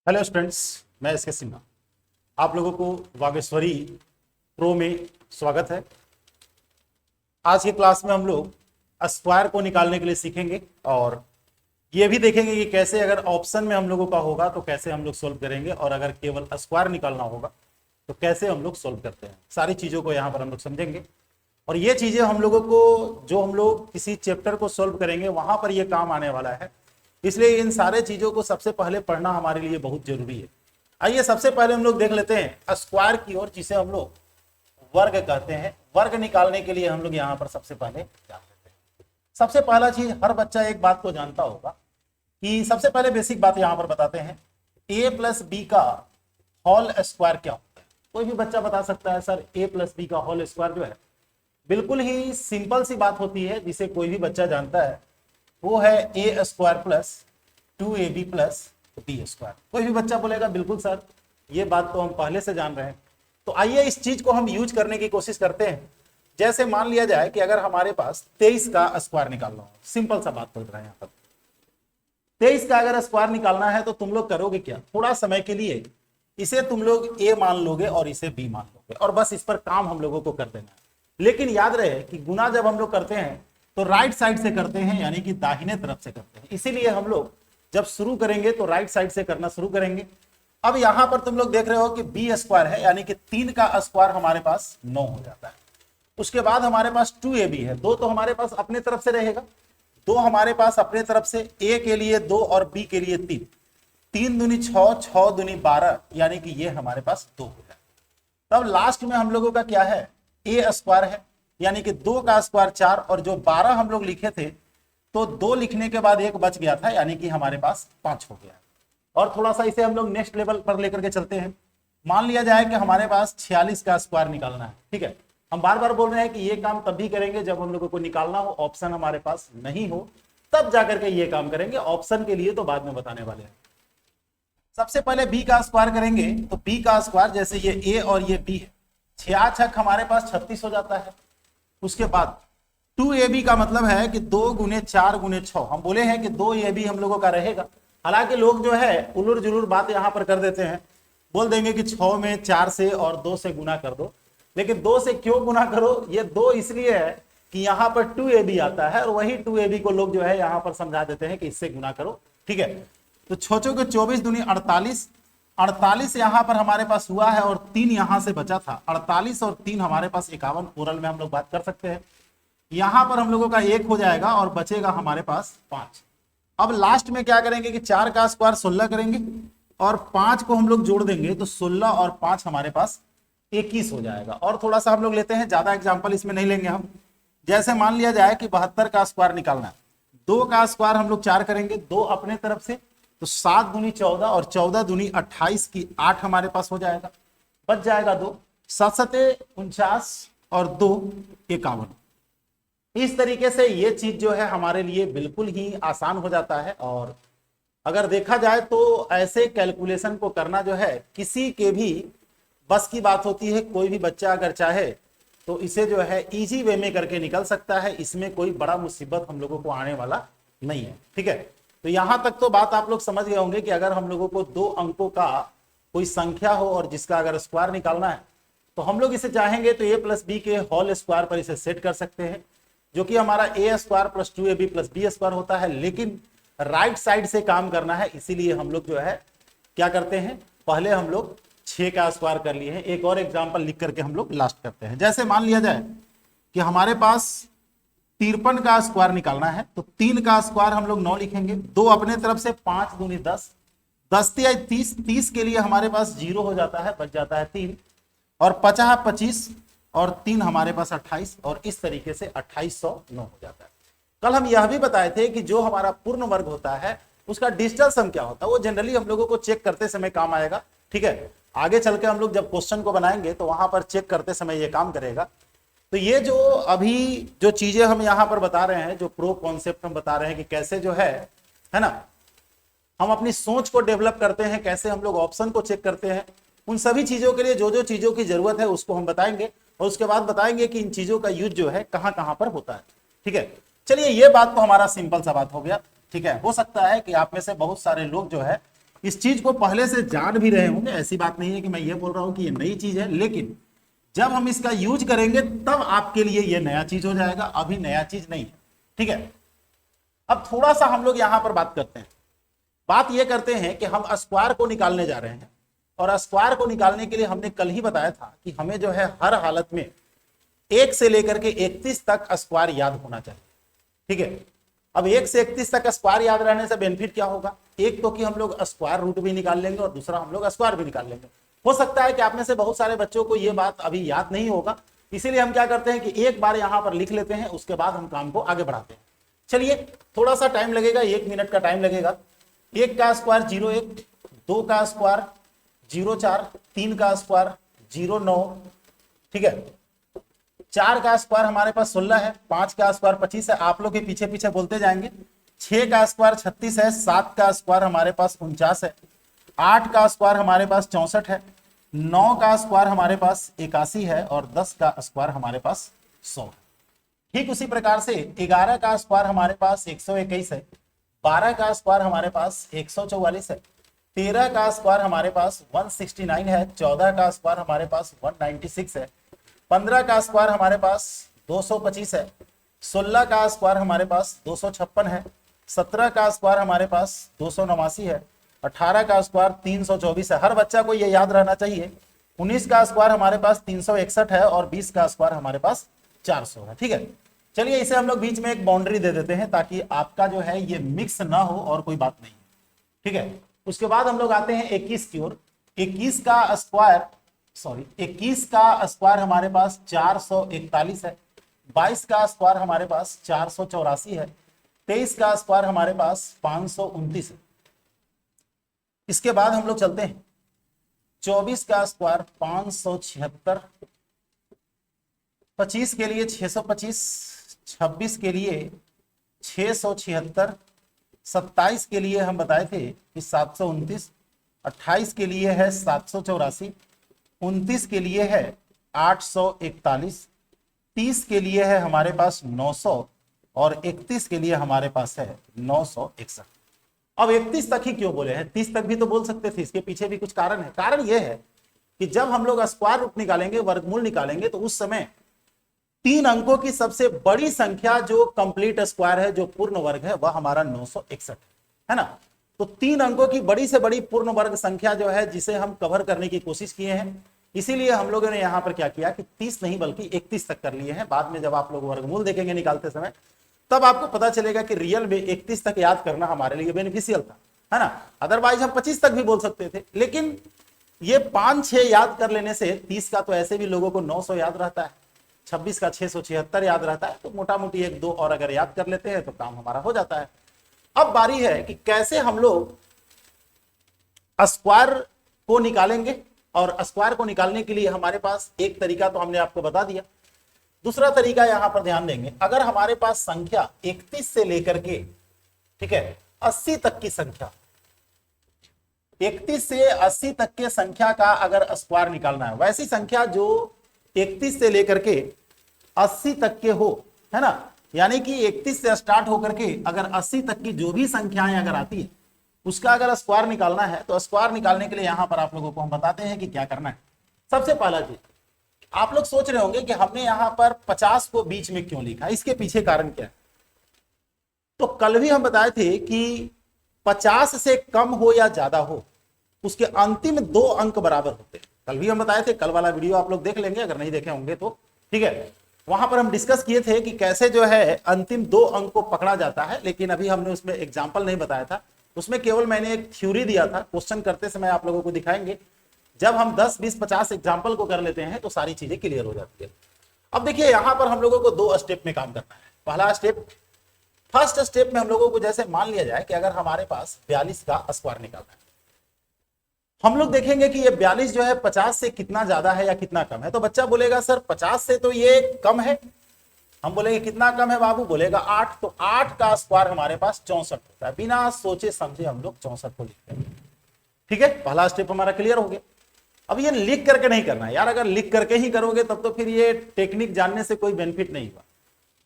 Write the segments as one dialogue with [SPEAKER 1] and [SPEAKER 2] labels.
[SPEAKER 1] Hello students, मैं S के सिन्हा। आप लोगों को वागेश्वरी प्रो में स्वागत है। आज की क्लास में हम लोग स्क्वायर को निकालने के लिए सीखेंगे और ये भी देखेंगे कि कैसे अगर ऑप्शन में हम लोगों का होगा तो कैसे हम लोग सोल्व करेंगे और अगर केवल स्क्वायर निकालना होगा तो कैसे हम लोग सोल्व करते हैं। सारी चीज़ों को यहाँ पर हम लोग समझेंगे और ये चीज़ें हम लोगों को जो हम लोग किसी चैप्टर को सोल्व करेंगे वहाँ पर ये काम आने वाला है। इसलिए इन सारे चीज़ों को सबसे पहले पढ़ना हमारे लिए बहुत जरूरी है। आइए सबसे पहले हम लोग देख लेते हैं स्क्वायर की ओर, जिसे हम लोग वर्ग कहते हैं। वर्ग निकालने के लिए हम लोग यहाँ पर सबसे पहले जान लेते हैं। सबसे पहला चीज, हर बच्चा एक बात को जानता होगा कि सबसे पहले बेसिक बात यहाँ पर बताते हैं, a प्लस बी का होल स्क्वायर क्या होता है। कोई भी बच्चा बता सकता है सर a प्लस बी का होल स्क्वायर जो है बिल्कुल ही सिंपल सी बात होती है, जिसे कोई भी बच्चा जानता है, वो है a square plus 2ab plus B square. कोई भी बच्चा बोलेगा बिल्कुल सर ये बात तो हम पहले से जान रहे हैं। तो आइए इस चीज को हम यूज करने की कोशिश करते हैं। जैसे मान लिया जाए कि अगर हमारे पास 23 का स्क्वायर निकालना हो, सिंपल सा बात बोल रहे हैं यहाँ पर, 23 का अगर स्क्वायर निकालना है तो तुम लोग करोगे क्या, थोड़ा समय के लिए इसे तुम लोग ए मान लोगे और इसे बी मान लोगे और बस इस पर काम हम लोगों को कर देना है। लेकिन याद रहे कि गुना जब हम लोग करते हैं तो राइट साइड से करते हैं, यानी कि दाहिने तरफ से करते हैं। इसीलिए हम लोग जब शुरू करेंगे तो राइट साइड से करना शुरू करेंगे। अब यहां पर तुम लोग देख रहे हो कि बी स्क्वायर है, यानी कि 3 का स्क्वायर हमारे पास 9 हो जाता है। उसके बाद हमारे पास 2ab है, 2 तो हमारे पास अपने तरफ से रहेगा, 2 हमारे पास अपने तरफ से, a के लिए 2 और b के लिए 3, 3 दूनी 6, 6 दूनी 12, यानी कि ये हमारे पास 2 हो जाए। तब लास्ट में हम लोगों का क्या है, a स्क्वायर है, यानी कि 2 का स्क्वायर 4 और जो 12 हम लोग लिखे थे तो 2 लिखने के बाद 1 बच गया था, यानी कि हमारे पास 5 हो गया। और थोड़ा सा इसे हम लोग नेक्स्ट लेवल पर लेकर के चलते हैं। मान लिया जाए कि हमारे पास 46 का स्क्वायर निकालना है। ठीक है, हम बार बार बोल रहे हैं कि ये काम तब भी करेंगे जब हम लोगों को निकालना हो, ऑप्शन हमारे पास नहीं हो, तब जाकर के ये काम करेंगे। ऑप्शन के लिए तो बाद में बताने वाले हैं। सबसे पहले बी का स्क्वायर करेंगे तो बी का स्क्वायर, जैसे ये ए और ये बी है, 6 छक हमारे पास 36 हो जाता है। उसके बाद 2ab का मतलब है कि 2 गुने 4 गुने 6, हम बोले हैं कि 2ab हम लोगों का रहेगा। हालांकि लोग जो है उलूर जुलूर बात यहां पर कर देते हैं, बोल देंगे कि 6 में 4 से और 2 से गुना कर दो। लेकिन 2 से क्यों गुना करो, ये 2 इसलिए है कि यहाँ पर 2ab आता है और वही 2ab को लोग जो है यहाँ पर समझा देते हैं कि इससे गुना करो। ठीक है, तो 6 के 24 दूनी 48, 48 यहाँ पर हमारे पास हुआ है और 3 यहां से बचा था। 48 और 3 हमारे पास 51, ओरल में हम लोग बात कर सकते हैं। यहां पर हम लोगों का 1 हो जाएगा और बचेगा हमारे पास 5। अब लास्ट में क्या करेंगे कि 4 का स्क्वायर 16 करेंगे और 5 को हम लोग जोड़ देंगे तो 16 और 5 हमारे पास 21 हो जाएगा। और थोड़ा सा हम लोग लेते हैं, ज्यादा एग्जाम्पल इसमें नहीं लेंगे हम। जैसे मान लिया जाए कि 72 का स्क्वायर निकालना है, 2 का स्क्वायर हम लोग 4 करेंगे, 2 अपने तरफ से, तो 7 दूनी 14 और 14 दूनी 28 की 8 हमारे पास हो जाएगा, बच जाएगा 2, 7 सते 49 और 2 51। इस तरीके से ये चीज जो है हमारे लिए बिल्कुल ही आसान हो जाता है। और अगर देखा जाए तो ऐसे कैलकुलेशन को करना जो है किसी के भी बस की बात होती है। कोई भी बच्चा अगर चाहे तो इसे जो है इजी वे में करके निकल सकता है, इसमें कोई बड़ा मुसीबत हम लोगों को आने वाला नहीं है। ठीक है, तो यहां तक तो बात आप लोग समझ गए होंगे कि अगर हम लोगों को 2 अंकों का कोई संख्या हो और जिसका अगर स्क्वायर निकालना है तो हम लोग इसे चाहेंगे तो a प्लस बी के होल स्क्वायर पर इसे सेट कर सकते हैं, जो कि हमारा a square plus 2ab plus B square होता है। लेकिन राइट साइड से काम करना है, इसीलिए हम लोग जो है क्या करते हैं, पहले हम लोग 6 का स्क्वायर कर लिए हैं। एक और एग्जाम्पल लिख करके हम लोग लास्ट करते हैं। जैसे मान लिया जाए कि हमारे पास 53 का स्क्वायर निकालना है तो 3 का स्क्वायर हम लोग 9 लिखेंगे, 2 अपने तरफ से, 5 दूनी 10, 10 या 30, 30 के लिए हमारे पास 0 हो जाता है, बच जाता है 3 और 50 25 और 3 हमारे पास 28 और इस तरीके से 2809 हो जाता है। कल हम यह भी बताए थे कि जो हमारा पूर्ण वर्ग होता है उसका डिजिटल सम क्या होता है, वो जनरली हम लोगों को चेक करते समय काम आएगा। ठीक है, आगे चल के हम लोग जब क्वेश्चन को बनाएंगे तो वहां पर चेक करते समय ये काम करेगा। तो ये जो अभी जो चीजें हम यहाँ पर बता रहे हैं, जो प्रो कॉन्सेप्ट हम बता रहे हैं कि कैसे जो है ना, हम अपनी सोच को डेवलप करते हैं, कैसे हम लोग ऑप्शन को चेक करते हैं, उन सभी चीजों के लिए जो जो चीजों की जरूरत है उसको हम बताएंगे और उसके बाद बताएंगे कि इन चीजों का यूज जो है कहां कहां पर होता है। ठीक है, चलिए ये बात तो हमारा सिंपल सा बात हो गया। ठीक है, हो सकता है कि आप में से बहुत सारे लोग जो है इस चीज को पहले से जान भी रहे होंगे, ऐसी बात नहीं है कि मैं ये बोल रहा हूं कि ये नई चीज है, लेकिन जब हम इसका यूज करेंगे तब आपके लिए ये नया चीज हो जाएगा, अभी नया चीज नहीं है। ठीक है, अब थोड़ा सा हम लोग यहां पर बात करते हैं। बात ये करते हैं कि हम स्क्वायर को निकालने जा रहे हैं, और स्क्वायर को निकालने के लिए हमने कल ही बताया था कि हमें जो है हर हालत में 1 से लेकर के 31 तक स्क्वायर याद होना चाहिए। ठीक है, अब 1 से 31 तक स्क्वायर याद रहने से बेनिफिट क्या होगा? एक तो कि हम लोग स्क्वायर रूट भी निकाल लेंगे और दूसरा हम लोग स्क्वायर भी निकाल लेंगे। हो सकता है कि आप में से बहुत सारे बच्चों को ये बात अभी याद नहीं होगा, इसीलिए हम क्या करते हैं कि एक बार यहां पर लिख लेते हैं, उसके बाद हम काम को आगे बढ़ाते हैं। चलिए, थोड़ा सा टाइम लगेगा, 1 मिनट का टाइम लगेगा। 1 का स्क्वायर 0,1, 2 का स्क्वायर 0,4, 3 का स्क्वायर 0,9, ठीक है, 4 का स्क्वायर हमारे पास 16 है, 5 का स्क्वायर 25 है, आप लोग के पीछे पीछे बोलते जाएंगे। 6 का स्क्वायर 36 है, 7 का स्क्वायर हमारे पास 49 है, 8 का स्क्वायर हमारे पास 64 है, 9 का स्क्वायर हमारे पास 81 है, और 10 का स्क्वायर हमारे पास 100 है। ठीक उसी प्रकार से 11 का स्क्वायर हमारे पास 121 है, 12 का स्क्वायर हमारे पास 144 है, 13 का स्क्वायर हमारे पास 169 है, 14 का स्क्वायर हमारे पास 196 है, 15 का स्क्वायर हमारे पास 225 है, 16 का स्क्वायर हमारे पास 256 है, 17 का स्क्वायर हमारे पास 289 है, 18 का स्क्वायर 324 है। हर बच्चा को ये याद रहना चाहिए। 19 का स्क्वायर हमारे पास 361 है, और 20 का स्क्वायर हमारे पास 400 है। ठीक है, चलिए इसे हम लोग बीच में एक बाउंड्री दे देते हैं ताकि आपका जो है ये मिक्स ना हो और कोई बात नहीं। ठीक है, उसके बाद हम लोग आते हैं 21 की ओर। 21 का स्क्वायर हमारे पास 441 है, 22 का स्क्वायर हमारे पास 484 है, 23 का स्क्वायर हमारे पास 529 है। इसके बाद हम लोग चलते हैं 24 का स्क्वायर 576, 25 के लिए 625, 26 के लिए 676, 27 के लिए हम बताए थे कि 729, 28 के लिए है 784, 29 के लिए है 841, 30 के लिए है हमारे पास 900, और 31 के लिए हमारे पास है 961। अब 31 तक ही क्यों बोले हैं? 30 तक भी तो बोल सकते थे, इसके पीछे भी कुछ कारण है। कारण यह है कि जब हम लोग स्क्वायर रूट निकालेंगे, वर्गमूल निकालेंगे, तो उस समय 3 अंकों की सबसे बड़ी संख्या जो कंप्लीट स्क्वायर है, जो पूर्ण वर्ग है, वह हमारा 961 है ना। तो 3 अंकों की बड़ी से बड़ी पूर्ण वर्ग संख्या जो है, जिसे हम कवर करने की कोशिश किए हैं, इसीलिए हम लोगों ने यहां पर क्या किया कि 30 नहीं बल्कि 31 तक कर लिए हैं। बाद में जब आप लोग वर्गमूल देखेंगे निकालते समय, तब आपको पता चलेगा कि रियल में 31 तक याद करना हमारे लिए बेनिफिशियल था, है ना। अदरवाइज हम 25 तक भी बोल सकते थे, लेकिन ये 5-6 याद कर लेने से 30 का तो ऐसे भी लोगों को 900 याद रहता है, 26 का 676 याद रहता है, तो मोटा मोटी 1-2 और अगर याद कर लेते हैं तो काम हमारा हो जाता है। अब बारी है कि कैसे हम लोग स्क्वायर को निकालेंगे, और स्क्वायर को निकालने के लिए हमारे पास एक तरीका तो हमने आपको बता दिया। दूसरा तरीका यहां पर ध्यान देंगे, अगर हमारे पास संख्या 31 से लेकर के, ठीक है, 80 तक की संख्या, 31 से 80 तक के संख्या का अगर स्क्वायर निकालना है, वैसी संख्या जो 31 से लेकर के 80 तक के हो, है ना, यानी कि 31 से स्टार्ट होकर के अगर 80 तक की जो भी संख्याएं अगर आती है, उसका अगर स्क्वायर निकालना है, तो स्क्वायर निकालने के लिए यहां पर आप लोगों को हम बताते हैं कि क्या करना है। सबसे पहला चीज, आप लोग सोच रहे होंगे कि हमने यहां पर 50 को बीच में क्यों लिखा, इसके पीछे कारण क्या है। तो कल भी हम बताए थे कि 50 से कम हो या ज्यादा हो, उसके अंतिम 2 अंक बराबर होते हैं। कल भी हम बताए थे, कल वाला वीडियो आप लोग देख लेंगे अगर नहीं देखे होंगे तो, ठीक है। वहां पर हम डिस्कस किए थे कि कैसे जो है अंतिम 2 अंक को पकड़ा जाता है, लेकिन अभी हमने उसमें एग्जाम्पल नहीं बताया था, उसमें केवल मैंने एक थ्योरी दिया था। क्वेश्चन करते समय आप लोगों को दिखाएंगे, जब हम 10, 20, 50 एग्जाम्पल को कर लेते हैं तो सारी चीजें क्लियर हो जाती है। अब देखिए यहां पर हम लोगों को 2 स्टेप में काम करना है। पहला स्टेप, फर्स्ट स्टेप में हम लोगों को जैसे मान लिया जाए कि अगर हमारे पास 42 का स्क्वायर निकालना है, हम लोग देखेंगे कि ये 42 जो है 50 से कितना ज्यादा है या कितना कम है। तो बच्चा बोलेगा सर 50 से तो ये कम है। हम बोलेंगे कितना कम है बाबू? बोलेगा 8। तो 8 का स्क्वायर हमारे पास 64 होता है। बिना सोचे समझे हम लोग 64 को लिखते हैं। ठीक है, पहला स्टेप हमारा क्लियर हो गया। अब ये लिख करके नहीं करना है यार, अगर लिख करके ही करोगे तब तो फिर ये टेक्निक जानने से कोई बेनिफिट नहीं हुआ।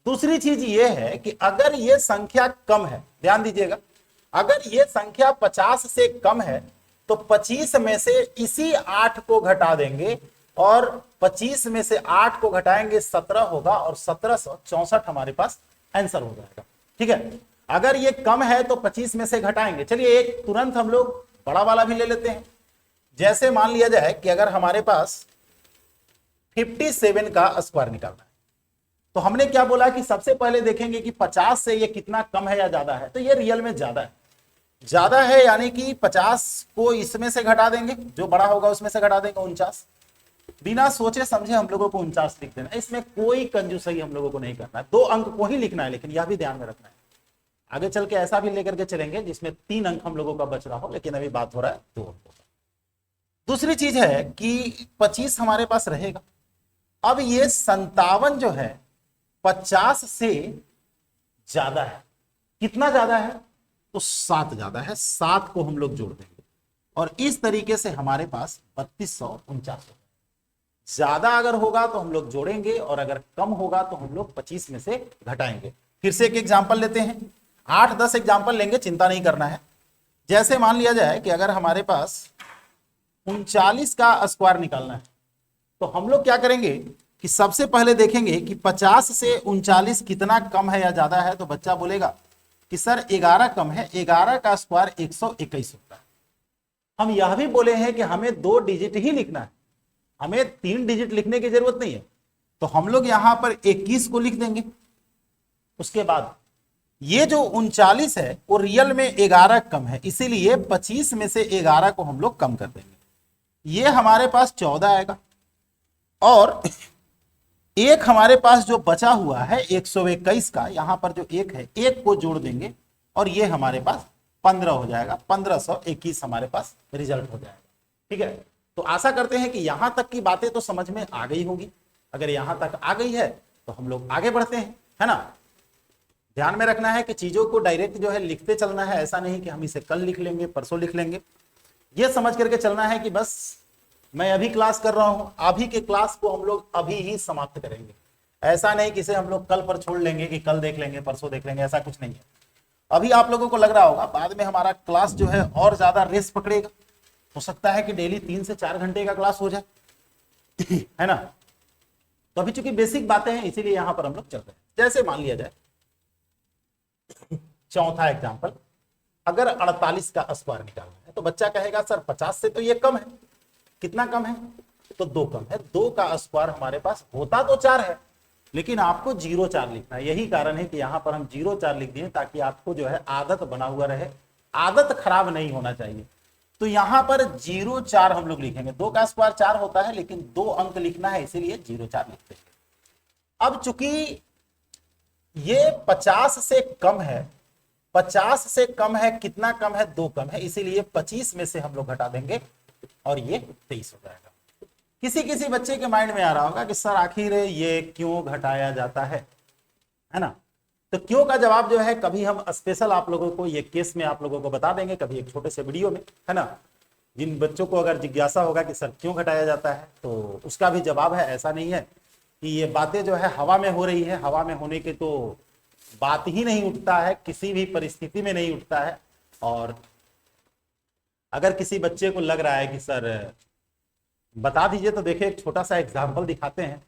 [SPEAKER 1] दूसरी चीज ये है कि अगर ये संख्या कम है, ध्यान दीजिएगा, अगर ये संख्या 50 से कम है तो 25 में से इसी 8 को घटा देंगे और 25 में से 8 को घटाएंगे 17 होगा और 1764 हमारे पास आंसर हो जाएगा। ठीक है, अगर ये कम है तो 25 में से घटाएंगे। चलिए एक तुरंत हम लोग बड़ा वाला भी ले लेते हैं। जैसे मान लिया जाए कि अगर हमारे पास 57 का स्क्वायर निकालना है तो हमने क्या बोला कि सबसे पहले देखेंगे कि 50 से ये कितना कम है या ज्यादा है। तो ये रियल में ज्यादा है यानी कि 50 को इसमें से घटा देंगे, जो बड़ा होगा उसमें से घटा देंगे 49। बिना सोचे समझे हम लोगों को 49 लिख देना, इसमें कोई कंजूसई हम लोगों को नहीं करना है। 2 अंक को ही लिखना है, लेकिन यह भी ध्यान में रखना है आगे चल के ऐसा भी लेकर के चलेंगे जिसमें 3 अंक हम लोगों का बच रहा हो, लेकिन अभी बात हो रहा है 2 अंकों का। दूसरी चीज है कि 25 हमारे पास रहेगा। अब ये 57 जो है 50 से ज्यादा है। कितना ज्यादा है? तो 7 ज्यादा है। 7 को हम लोग जोड़ देंगे और इस तरीके से हमारे पास 3249 ज्यादा अगर होगा तो हम लोग जोड़ेंगे और अगर कम होगा तो हम लोग 25 में से घटाएंगे। फिर से एक एग्जांपल लेते हैं, 8-10 एग्जांपल लेंगे, चिंता नहीं करना है। जैसे मान लिया जाए कि अगर हमारे पास 39 का स्क्वायर निकालना है तो हम लोग क्या करेंगे कि सबसे पहले देखेंगे कि 50 से 39 कितना कम है या ज्यादा है। तो बच्चा बोलेगा कि सर 11 कम है, 11 का स्क्वायर 121 होता है। हम यह भी बोले हैं कि हमें 2 डिजिट ही लिखना है, हमें 3 डिजिट लिखने की जरूरत नहीं है। तो हम लोग यहां पर 21 को लिख देंगे। उसके बाद ये जो 39 है वो रियल में 11 कम है, इसीलिए 25 में से 11 को हम लोग कम कर देंगे। ये हमारे पास 14 आएगा और एक हमारे पास जो बचा हुआ है 121 का, यहां पर जो एक है, एक को जोड़ देंगे और ये हमारे पास 15 हो जाएगा। 1521 हमारे पास रिजल्ट हो जाएगा। ठीक है, तो आशा करते हैं कि यहां तक की बातें तो समझ में आ गई होगी। अगर यहां तक आ गई है तो हम लोग आगे बढ़ते हैं, है ना। ध्यान में रखना है कि चीजों को डायरेक्ट जो है लिखते चलना है, ऐसा नहीं कि हम इसे कल लिख लेंगे, परसों लिख लेंगे। ये समझ करके चलना है कि बस मैं अभी क्लास कर रहा हूं, अभी के क्लास को हम लोग अभी ही समाप्त करेंगे। ऐसा नहीं कि इसे हम लोग कल पर छोड़ लेंगे कि कल देख लेंगे, परसों देख लेंगे, ऐसा कुछ नहीं है। अभी आप लोगों को लग रहा होगा बाद में हमारा क्लास जो है और ज्यादा रेस पकड़ेगा, हो सकता है कि डेली 3 से 4 घंटे का क्लास हो जाए, है ना। तो अभी चूंकि बेसिक बातें हैं इसीलिए यहां पर हम लोग चल रहे हैं। जैसे मान लिया जाए चौथा एग्जाम्पल, अगर 48 का स्क्वायर निकालना है तो बच्चा कहेगा सर 50 से तो ये कम है। कितना कम है? तो 2 कम है। 2 का स्क्वायर हमारे पास होता तो 4 है, लेकिन आपको 04 लिखना है। यही कारण है कि यहां पर हम 04 लिख दिए ताकि आपको जो है आदत बना हुआ रहे, आदत खराब नहीं होना चाहिए। तो यहां पर 04 हम लोग लिखेंगे। 2 का स्क्वायर 4 होता है, लेकिन 2 अंक लिखना है, इसीलिए 04 लिखते हैं। अब चूंकि ये 50 से कम है, 50 से कम है, कितना कम है? 2 कम है, इसीलिए 25 में से हम लोग घटा देंगे और ये 23 हो जाएगा। किसी किसी बच्चे के माइंड में आ रहा होगा कि सर आखिर ये क्यों घटाया जाता है ना। तो क्यों का जवाब जो है कभी हम स्पेशल आप लोगों को ये केस में आप लोगों को बता देंगे, कभी एक छोटे से वीडियो में, है ना। जिन बच्चों को अगर जिज्ञासा होगा कि सर क्यों घटाया जाता है तो उसका भी जवाब है। ऐसा नहीं है कि ये बातें जो है हवा में हो रही है, हवा में होने के तो बात ही नहीं उठता है, किसी भी परिस्थिति में नहीं उठता है। और अगर किसी बच्चे को लग रहा है कि सर बता दीजिए, तो देखिए एक छोटा सा एग्जाम्पल दिखाते हैं।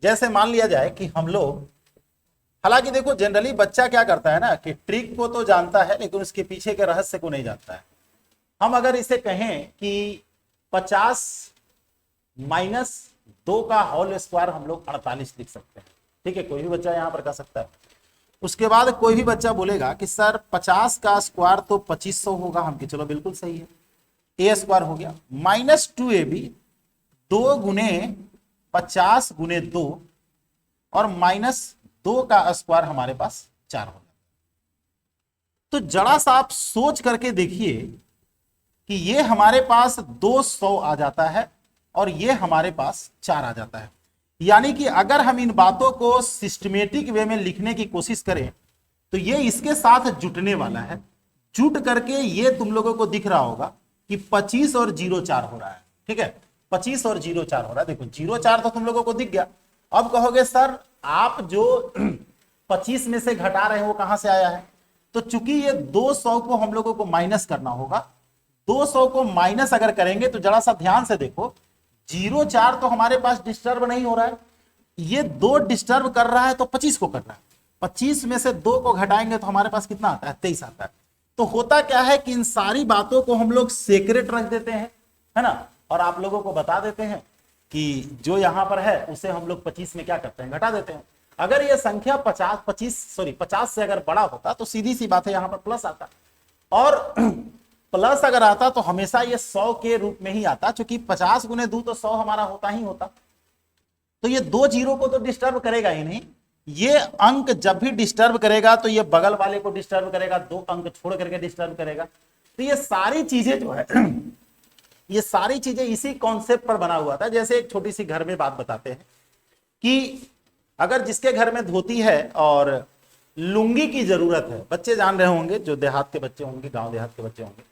[SPEAKER 1] जैसे मान लिया जाए कि हम लोग, हालांकि देखो जनरली बच्चा क्या करता है ना कि ट्रिक को तो जानता है लेकिन उसके पीछे के रहस्य को नहीं जानता है। हम अगर इसे कहें कि 50 माइनस 2 का होल स्क्वायर हम लोग 48 लिख सकते हैं। ठीक है, कोई भी बच्चा यहां पर कर सकता है। उसके बाद कोई भी बच्चा बोलेगा कि सर 50 का स्क्वायर तो 2500 होगा। हम कि चलो बिल्कुल सही है, ए स्क्वायर हो गया माइनस 2ab, 2 गुने 50 गुने 2 और माइनस 2 का स्क्वायर हमारे पास 4 हो जाता है। तो जरा सा आप सोच करके देखिए कि ये हमारे पास 200 आ जाता है और ये हमारे पास 4 आ जाता है। यानी कि अगर हम इन बातों को सिस्टमेटिक वे में लिखने की कोशिश करें तो ये इसके साथ जुटने वाला है। जुट करके ये तुम लोगों को दिख रहा होगा कि 25 और 04 हो रहा है। ठीक है, 25 और 04 हो रहा है। देखो 04 तो तुम लोगों को दिख गया। अब कहोगे सर आप जो 25 में से घटा रहे हैं वो कहां से आया है? तो चूंकि ये 200 को हम लोगों को माइनस करना होगा, 200 को माइनस अगर करेंगे तो जरा सा ध्यान से देखो, 0,4 तो हमारे पास डिस्टर्ब नहीं हो रहा है, ये 2 डिस्टर्ब कर रहा है तो 25 को कर रहा है, 25 में से 2 को घटाएंगे तो हमारे पास कितना आता है, 23 आता है। तो होता क्या है कि इन सारी बातों को हम लोग सेक्रेट रख देते हैं, है ना, और आप लोगों को बता देते हैं कि जो यहां पर है उसे हम लोग 25 में क्या करते हैं, घटा देते हैं। अगर ये संख्या 50 से अगर बड़ा होता तो सीधी सी बात है यहां पर प्लस आता, और प्लस अगर आता तो हमेशा ये 100 के रूप में ही आता, क्योंकि 50 गुने 2 तो 100 हमारा होता ही होता। तो ये 2 जीरो को तो डिस्टर्ब करेगा ही नहीं, ये अंक जब भी डिस्टर्ब करेगा तो ये बगल वाले को डिस्टर्ब करेगा, 2 अंक छोड़ करके डिस्टर्ब करेगा। तो ये सारी चीजें जो है ये सारी चीजें इसी कॉन्सेप्ट पर बना हुआ था। जैसे एक छोटी सी घर में बात बताते हैं कि अगर जिसके घर में धोती है और लुंगी की जरूरत है, बच्चे जान रहे होंगे, जो देहात के बच्चे होंगे, गांव देहात के बच्चे होंगे,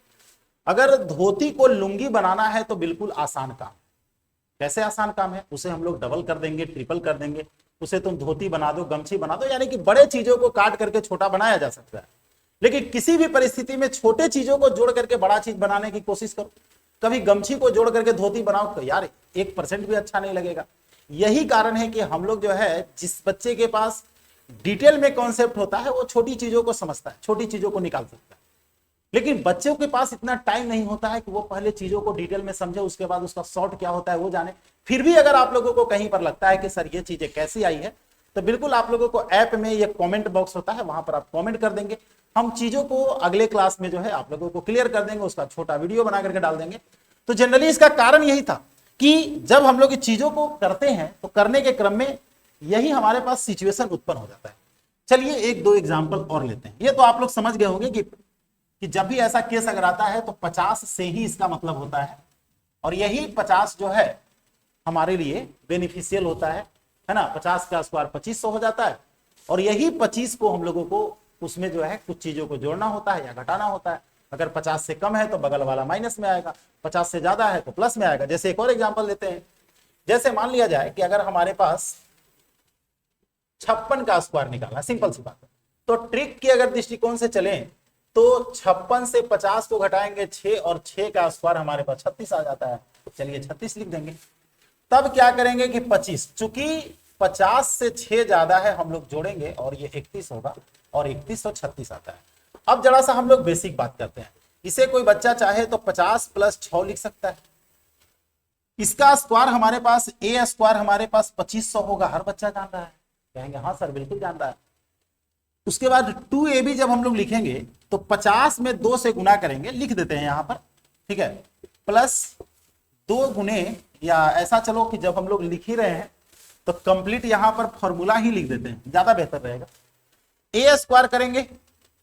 [SPEAKER 1] अगर धोती को लुंगी बनाना है तो बिल्कुल आसान काम। कैसे आसान काम है, उसे हम लोग डबल कर देंगे, ट्रिपल कर देंगे, उसे तुम धोती बना दो, गमछी बना दो, यानी कि बड़े चीजों को काट करके छोटा बनाया जा सकता है। लेकिन किसी भी परिस्थिति में छोटे चीजों को जोड़ करके बड़ा चीज बनाने की कोशिश करो। कभी गमछी को जोड़ करके धोती बनाओ तो यार 1% भी अच्छा नहीं लगेगा। यही कारण है कि हम लोग जो है, जिस बच्चे के पास डिटेल में कॉन्सेप्ट होता है वो छोटी चीजों को समझता है, छोटी चीजों को निकाल सकता है। लेकिन बच्चों के पास इतना टाइम नहीं होता है कि वो पहले चीजों को डिटेल में समझे, उसके बाद उसका शॉर्ट क्या होता है वो जाने। फिर भी अगर आप लोगों को कहीं पर लगता है कि सर ये चीजें कैसी आई है, तो बिल्कुल आप लोगों को ऐप में ये कमेंट बॉक्स होता है, वहां पर आप कमेंट कर देंगे, हम चीजों को अगले क्लास में जो है आप लोगों को क्लियर कर देंगे, उसका छोटा वीडियो बना करके डाल देंगे। तो जनरली इसका कारण यही था कि जब हम लोग चीजों को करते हैं तो करने के क्रम में यही हमारे पास सिचुएशन उत्पन्न हो जाता है। चलिए 1-2 एग्जाम्पल और लेते हैं। ये तो आप लोग समझ गए होंगे कि जब भी ऐसा केस अगर आता है तो 50 से ही इसका मतलब होता है, और यही 50 जो है हमारे लिए बेनिफिशियल होता है ना। 50 का स्क्वायर 2500 हो जाता है, और यही 25 को हम लोगों को उसमें जो है कुछ चीजों को जोड़ना होता है या घटाना होता है। अगर 50 से कम है तो बगल वाला माइनस में आएगा, 50 से ज्यादा है तो प्लस में आएगा। जैसे एक और एग्जांपल लेते हैं, जैसे मान लिया जाए कि अगर हमारे पास 56 का स्क्वायर निकालना, सिंपल सी बात है, तो ट्रिक के अगर दृष्टिकोण से चलें तो 56 से 50 को घटाएंगे 6, और 6 का स्क्वायर हमारे पास 36 आ जाता है। चलिए 36 लिख देंगे। तब क्या करेंगे कि 25, चूंकि 50 से 6 ज्यादा है, हम लोग जोड़ेंगे और ये 31 होगा, और 31 और 36 आता है। अब जरा सा हम लोग बेसिक बात करते हैं। इसे कोई बच्चा चाहे तो 50 + 6 लिख सकता है। इसका स्क्वायर हमारे पास, ए स्क्वायर हमारे पास 2500 होगा, हर बच्चा जान रहा है। कहेंगे हाँ सर बिल्कुल जान रहा है। उसके बाद 2ab जब हम लोग लिखेंगे तो 50 में 2 से गुना करेंगे, लिख देते हैं यहां पर, ठीक है, प्लस 2 गुने, या ऐसा चलो कि जब हम लोग लिख ही रहे हैं तो कंप्लीट यहां पर फॉर्मूला ही लिख देते हैं, ज्यादा बेहतर रहेगा। ए स्क्वायर करेंगे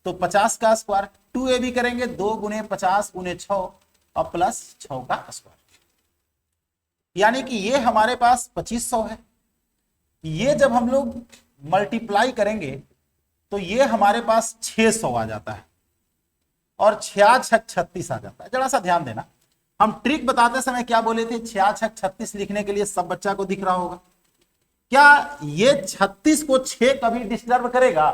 [SPEAKER 1] तो 50 का स्क्वायर, 2ab करेंगे 2 गुने 50 गुने 6 और प्लस 6 का स्क्वायर, यानी कि ये हमारे पास 2500 है। ये जब हम लोग मल्टीप्लाई करेंगे तो ये हमारे पास 600 आ जाता है, और 6 36 आ जाता है। जरा सा ध्यान देना, हम ट्रिक बताते समय क्या बोले थे, 6 36 लिखने के लिए सब बच्चा को दिख रहा होगा। क्या ये 36 को 6 कभी डिस्टर्ब करेगा?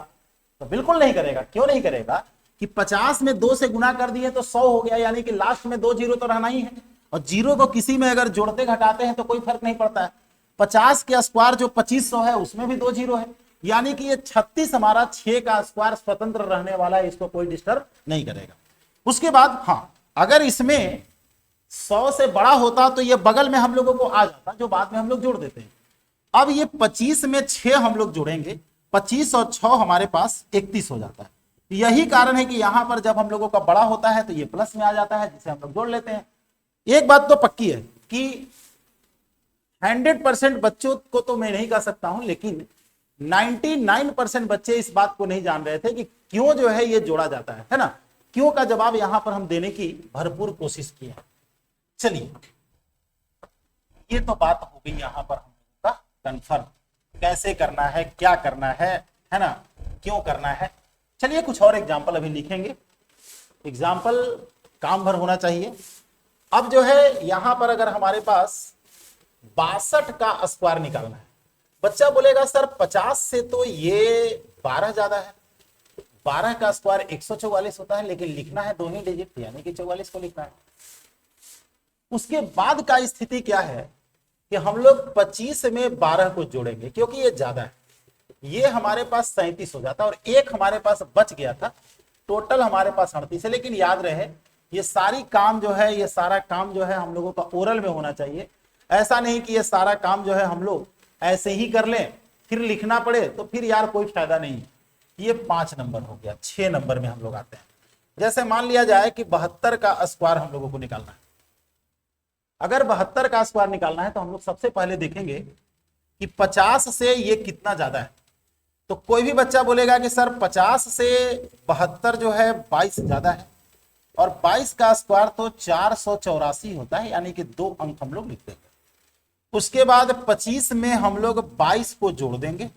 [SPEAKER 1] तो बिल्कुल नहीं करेगा। क्यों नहीं करेगा? कि 50 में 2 से गुना कर दिए तो 100 हो गया, यानी कि लास्ट में 2 जीरो तो रहना ही है, और जीरो को किसी में अगर जोड़ते घटाते हैं तो कोई फर्क नहीं पड़ता है। 50 के स्क्वायर जो 2500 है उसमें भी 2 जीरो है, यानी कि ये 36 हमारा 6 का स्क्वायर स्वतंत्र रहने वाला है, इसको कोई डिस्टर्ब नहीं करेगा। उसके बाद हाँ, अगर इसमें 100 से बड़ा होता तो ये बगल में हम लोगों को आ जाता, जो बाद में हम लोग जोड़ देते हैं। अब ये 25 में 6 हम लोग जोड़ेंगे, 25 और 6 हमारे पास 31 हो जाता है। यही कारण है कि यहां पर जब हम लोगों का बड़ा होता है तो ये प्लस में आ जाता है, जिसे हम लोग जोड़ लेते हैं। एक बात तो पक्की है कि 100% बच्चों को तो मैं नहीं कह सकता हूं, लेकिन 99% बच्चे इस बात को नहीं जान रहे थे कि क्यों जो है ये जोड़ा जाता है ना। क्यों का जवाब यहां पर हम देने की भरपूर कोशिश की है। चलिए, ये तो बात हो गई यहां पर हम लोगों का कंफर्म, कैसे करना है, क्या करना है ना, क्यों करना है। चलिए कुछ और एग्जाम्पल अभी लिखेंगे, एग्जाम्पल काम भर होना चाहिए। अब जो है यहां पर अगर हमारे पास 62 का स्क्वायर निकालना है, बच्चा बोलेगा सर 50 से तो ये 12 ज्यादा है, 12 का स्क्वायर 144 होता है, लेकिन लिखना है 2 ही डिजिट यानी कि 44 को लिखना है। उसके बाद का स्थिति क्या है कि हम लोग 25 में 12 को जोड़ेंगे क्योंकि ये ज्यादा है, ये हमारे पास 37 हो जाता है और एक हमारे पास बच गया था, टोटल हमारे पास 38 है। लेकिन याद रहे ये सारी काम जो है, ये सारा काम जो है हम लोगों का ओरल में होना चाहिए। ऐसा नहीं कि ये सारा काम जो है हम लोग ऐसे ही कर लें फिर लिखना पड़े, तो फिर यार कोई फायदा नहीं। ये 5 नंबर हो गया। 6 नंबर में हम लोग आते हैं। जैसे मान लिया जाए कि 72 का स्क्वायर हम लोगों को निकालना है। अगर 72 का स्क्वायर निकालना है तो हम लोग सबसे पहले देखेंगे कि 50 से ये कितना ज्यादा है। तो कोई भी बच्चा बोलेगा कि सर 50 से 72 जो है 22 ज्यादा है, और 22 का स्क्वायर तो 484 होता है, यानी कि 2 अंक हम लोग लिख देंगे। उसके बाद 25 में हम लोग 22 को जोड़ देंगे,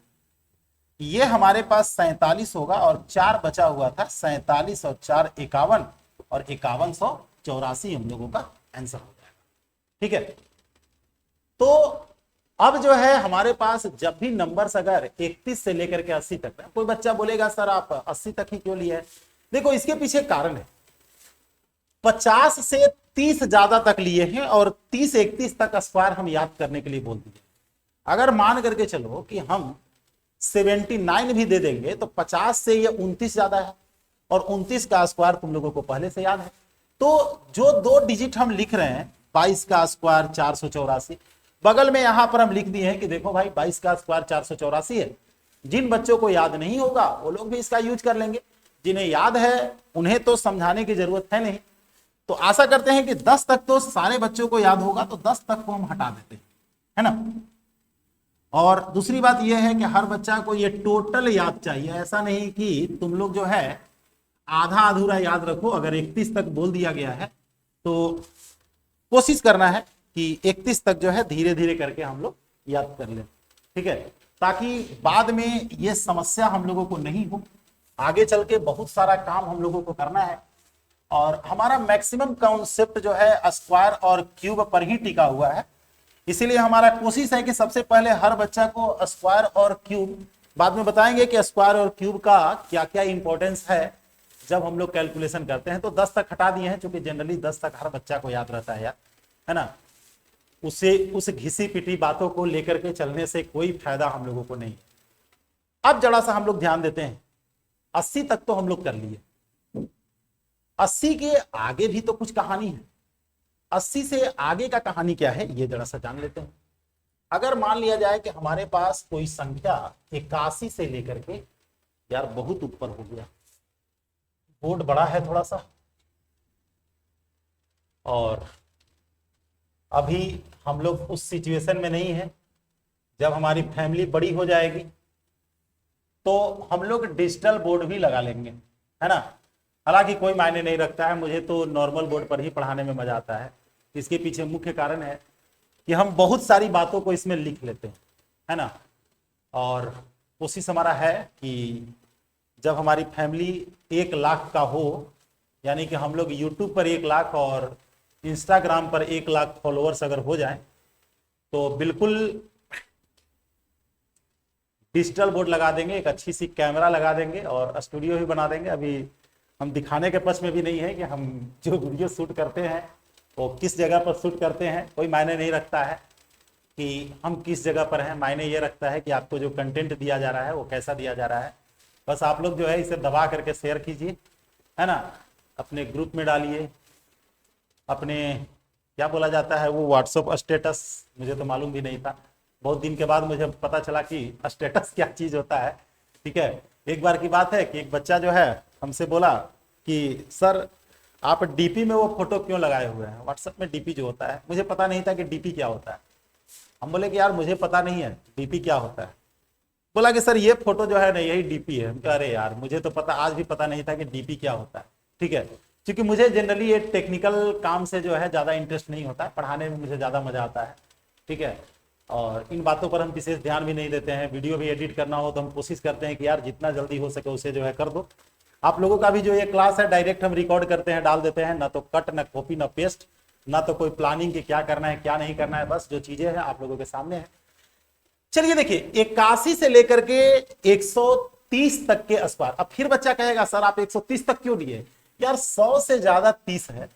[SPEAKER 1] ये हमारे पास 47 होगा, और 4 बचा हुआ था, 47 और 4 51, और 5184 हम लोगों का आंसर हो जाएगा। ठीक है, तो अब जो है हमारे पास जब भी नंबर्स अगर 31 से लेकर के 80 तक है, कोई बच्चा बोलेगा सर आप 80 तक ही क्यों लिए है? देखो इसके पीछे कारण है। 50 से 30 ज्यादा तक लिए हैं और 30-31 तक स्क्वायर हम याद करने के लिए बोल दिए। अगर मान करके चलो कि हम 79 भी दे देंगे तो 50 से ये 29 ज्यादा है, और 29 का स्क्वायर तुम लोगों को पहले से याद है। तो जो 2 डिजिट हम लिख रहे हैं 22 का स्क्वायर 484, बगल में यहां पर हम लिख दिए हैं कि देखो भाई 22 का स्क्वायर 484 है। जिन बच्चों को याद नहीं होगा वो लोग भी इसका यूज कर लेंगे, जिन्हें याद है उन्हें तो समझाने की जरूरत है नहीं। तो आशा करते हैं कि 10 तक तो सारे बच्चों को याद होगा, तो 10 तक को हम हटा देते हैं, है ना। और दूसरी बात यह है कि हर बच्चा को ये टोटल याद चाहिए, ऐसा नहीं कि तुम लोग जो है आधा अधूरा याद रखो। अगर 31 तक बोल दिया गया है तो कोशिश करना है कि 31 तक जो है धीरे धीरे करके हम लोग याद कर लें, ठीक है, ताकि बाद में ये समस्या हम लोगों को नहीं हो। आगे चल के बहुत सारा काम हम लोगों को करना है, और हमारा मैक्सिमम कॉन्सेप्ट जो है स्क्वायर और क्यूब पर ही टिका हुआ है। इसीलिए हमारा कोशिश है कि सबसे पहले हर बच्चा को स्क्वायर और क्यूब, बाद में बताएंगे कि स्क्वायर और क्यूब का क्या क्या इंपॉर्टेंस है जब हम लोग कैलकुलेशन करते हैं। तो 10 तक हटा दिए हैं, क्योंकि जनरली 10 तक हर बच्चा को याद रहता है यार, है ना। उसे उस घिसी पिटी बातों को लेकर के चलने से कोई फायदा हम लोगों को नहीं। अब जरा सा हम लोग ध्यान देते हैं, 80 तक तो हम लोग कर लिए, 80 के आगे भी तो कुछ कहानी है। 80 से आगे का कहानी क्या है ये जरा सा जान लेते हैं। अगर मान लिया जाए कि हमारे पास कोई संख्या 81 से लेकर के, यार बहुत ऊपर हो गया, बोर्ड बड़ा है थोड़ा सा, और अभी हम लोग उस सिचुएशन में नहीं है। जब हमारी फैमिली बड़ी हो जाएगी तो हम लोग डिजिटल बोर्ड भी लगा लेंगे, है ना। हालांकि कोई मायने नहीं रखता है, मुझे तो नॉर्मल बोर्ड पर ही पढ़ाने में मजा आता है। इसके पीछे मुख्य कारण है कि हम बहुत सारी बातों को इसमें लिख लेते हैं, है ना। और कोशिश हमारा है कि जब हमारी फैमिली 1 लाख का हो, यानी कि हम लोग यूट्यूब पर 1 लाख और इंस्टाग्राम पर 1 लाख फॉलोअर्स अगर हो जाएं, तो बिल्कुल डिजिटल बोर्ड लगा देंगे, एक अच्छी सी कैमरा लगा देंगे और स्टूडियो भी बना देंगे। अभी हम दिखाने के पक्ष में भी नहीं है कि हम जो वीडियो शूट करते हैं वो किस जगह पर शूट करते हैं, कोई मायने नहीं रखता है कि हम किस जगह पर हैं। मायने ये रखता है कि आपको जो कंटेंट दिया जा रहा है वो कैसा दिया जा रहा है। बस आप लोग जो है इसे दबा करके शेयर कीजिए, है ना, अपने ग्रुप में डालिए, अपने क्या बोला जाता है वो व्हाट्सएप स्टेटस, मुझे तो मालूम भी नहीं था, बहुत दिन के बाद मुझे पता चला कि स्टेटस क्या चीज़ होता है। ठीक है, एक बार की बात है कि एक बच्चा जो है हमसे बोला कि सर आप डीपी में वो फोटो क्यों लगाए हुए हैं, व्हाट्सएप में डीपी जो होता है, मुझे पता नहीं था कि डीपी क्या होता है। हम बोले कि यार मुझे पता नहीं है डीपी क्या होता है। बोला कि सर ये फोटो जो है ना यही डीपी है। हम कह अरे यार मुझे तो पता, आज भी पता नहीं था कि डीपी क्या होता है। ठीक है, क्योंकि मुझे जनरली ये टेक्निकल काम से जो है ज़्यादा इंटरेस्ट नहीं होता, पढ़ाने में मुझे ज़्यादा मजा आता है। ठीक है, और इन बातों पर हम विशेष ध्यान भी नहीं देते हैं। वीडियो भी एडिट करना हो तो हम कोशिश करते हैं कि यार जितना जल्दी हो सके उसे जो है कर दो। आप लोगों का भी जो ये क्लास है डायरेक्ट हम रिकॉर्ड करते हैं, डाल देते हैं, ना तो कट, ना कॉपी, ना पेस्ट, ना तो कोई प्लानिंग कि क्या करना है क्या नहीं करना है। बस जो चीजें हैं आप लोगों के सामने है। चलिए देखिए, 81 से लेकर के 130 तक के स्क्वायर। अब फिर बच्चा कहेगा सर आप 130 तक क्यों लिए? यार 100 से ज्यादा 30 है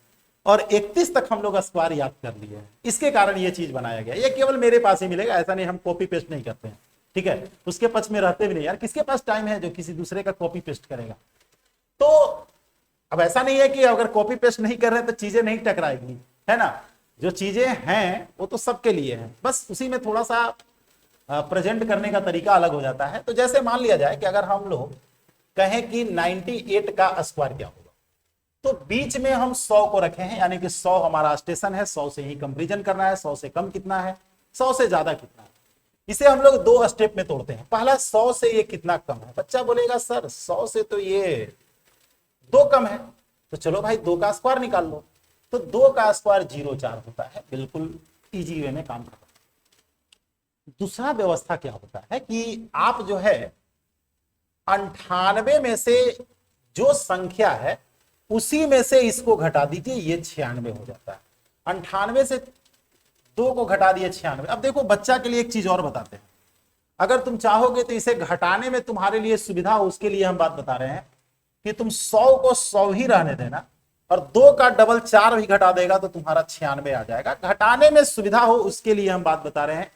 [SPEAKER 1] और 31 तक हम लोग स्क्वायर याद कर लिए हैं, इसके कारण ये चीज बनाया गया। ये केवल मेरे पास ही मिलेगा, ऐसा नहीं हम कॉपी पेस्ट नहीं करते हैं, ठीक है? उसके पक्ष में रहते भी नहीं यार, किसके पास टाइम है जो किसी दूसरे का कॉपी पेस्ट करेगा? तो अब ऐसा नहीं है कि अगर कॉपी पेस्ट नहीं कर रहे तो चीजें नहीं टकराएगी, है ना? जो चीजें हैं वो तो सबके लिए है, बस उसी में थोड़ा सा प्रेजेंट करने का तरीका अलग हो जाता है। तो जैसे मान लिया जाए कि अगर हम लोग कहें कि 98 का स्क्वायर क्या होगा, तो बीच में हम 100 को रखे हैं, यानी कि 100 हमारा स्टेशन है, 100 से ही कंपेरिजन करना है, 100 से कम कितना है, 100 से ज्यादा कितना है। इसे हम लोग दो स्टेप में तोड़ते हैं। पहला 100 से ये कितना कम है। बच्चा बोलेगा सर 100 से तो ये 2 कम है, तो चलो भाई 2 का स्क्वायर निकाल लो। तो 2 का स्क्वायर 0,4 होता है, बिल्कुल इजी वे में काम करता है। दूसरा व्यवस्था क्या होता है कि आप जो है 98 में से जो संख्या है उसी में से इसको घटा दीजिए, ये 96 हो जाता है। 98 से 2 को घटा दिए 96। अब देखो बच्चा के लिए एक चीज और बताते हैं, अगर तुम चाहोगे तो इसे घटाने में तुम्हारे लिए सुविधा हो, उसके लिए हम बात बता रहे हैं कि तुम 100 को 100 ही रहने देना और 2 का डबल 4 भी घटा देगा तो तुम्हारा 96 आ जाएगा। घटाने में सुविधा हो उसके लिए हम बात बता रहे हैं,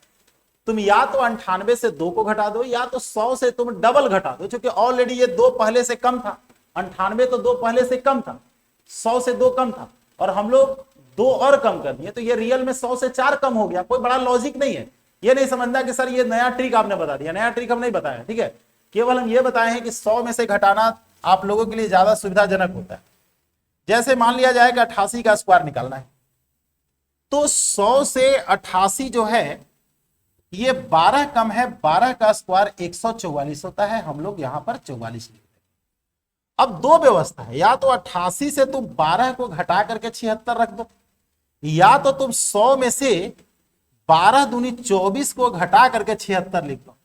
[SPEAKER 1] तुम या तो 98 से 2 को घटा दो या तो 100 से तुम डबल घटा दो, क्योंकि ऑलरेडी ये 2 पहले से कम था। 98 तो 2 पहले से कम था, 100 से 2 कम था और हम लोग 2 और कम कर दिए, तो ये रियल में 100 से 4 कम हो गया। कोई बड़ा लॉजिक नहीं है, ये नहीं समझना कि सर ये नया ट्रिक आपने बता दिया। नया ट्रिक हम नहीं बताया, ठीक है? केवल हम ये बताए हैं कि 100 में से घटाना आप लोगों के लिए ज्यादा सुविधाजनक होता है। जैसे मान लिया जाए कि 88 का स्क्वायर निकालना है, तो 100 से 88 जो है ये 12 कम है, 12 का स्क्वायर 144 होता है, हम लोग यहां पर 44 लिखते हैं। अब दो व्यवस्था है, या तो 88 से तुम 12 को घटा करके 76 रख दो, या तो तुम 100 में से 12 दूनी 24 को घटा करके 76 लिख दो।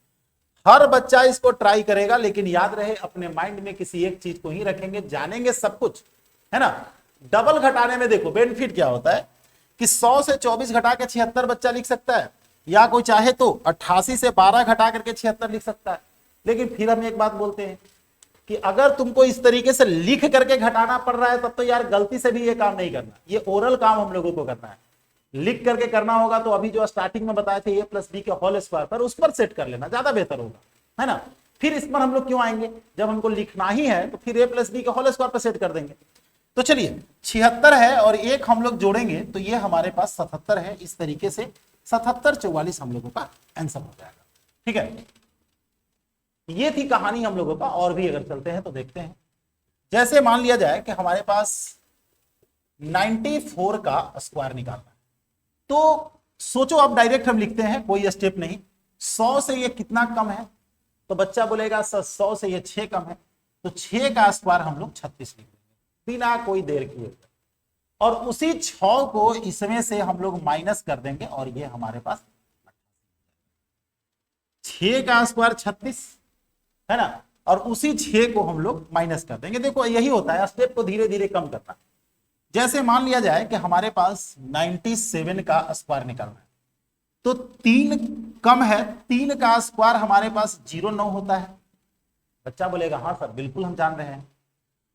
[SPEAKER 1] हर बच्चा इसको ट्राई करेगा, लेकिन याद रहे अपने माइंड में किसी एक चीज को ही रखेंगे, जानेंगे सब कुछ, है ना? डबल घटाने में देखो बेनिफिट क्या होता है कि 100 से 24 घटा के 76 बच्चा लिख सकता है, या कोई चाहे तो 88 से 12 घटा करके 76 लिख सकता है। लेकिन फिर हम एक बात बोलते हैं कि अगर तुमको इस तरीके से लिख करके घटाना पड़ रहा है तब तो यार गलती से भी ये काम नहीं करना, ये ओरल काम हम लोगों को करना है। लिख करके करना होगा तो अभी जो स्टार्टिंग में बताए थे a+b के होल स्क्वायर पर, उस पर सेट कर लेना, ज्यादा बेहतर होगा, है ना? फिर इस पर हम लोग क्यों आएंगे, जब हमको लिखना ही है तो फिर a+b के होल स्क्वायर पर सेट कर देंगे। तो चलिए 76 है और एक हम लोग जोड़ेंगे तो ये हमारे पास 77 है। इस तरीके से 77 44 हम लोगों का आंसर हो जाएगा, ठीक है? ये थी कहानी हम लोगों का। और भी अगर चलते हैं तो देखते हैं, जैसे मान लिया जाए कि हमारे पास 94 का स्क्वायर निकालना है, तो सोचो अब डायरेक्ट हम लिखते हैं, कोई स्टेप नहीं। 100 से ये कितना कम है, तो बच्चा बोलेगा सर 100 से ये 6 कम है, तो 6 का स्क्वायर हम लोग 36 लिख देंगे बिना कोई देर किए, और उसी 6 को इसमें से हम लोग माइनस कर देंगे और ये हमारे पास 6 का स्क्वायर 36 है ना, और उसी 6 को हम लोग माइनस कर देंगे। देखो यही होता है, स्टेप को धीरे धीरे कम करना। जैसे मान लिया जाए कि हमारे पास 97 का स्क्वायर निकालना है, तो 3 कम है, 3 का स्क्वायर हमारे पास 09 होता है। बच्चा बोलेगा हाँ सर बिल्कुल हम जान रहे हैं,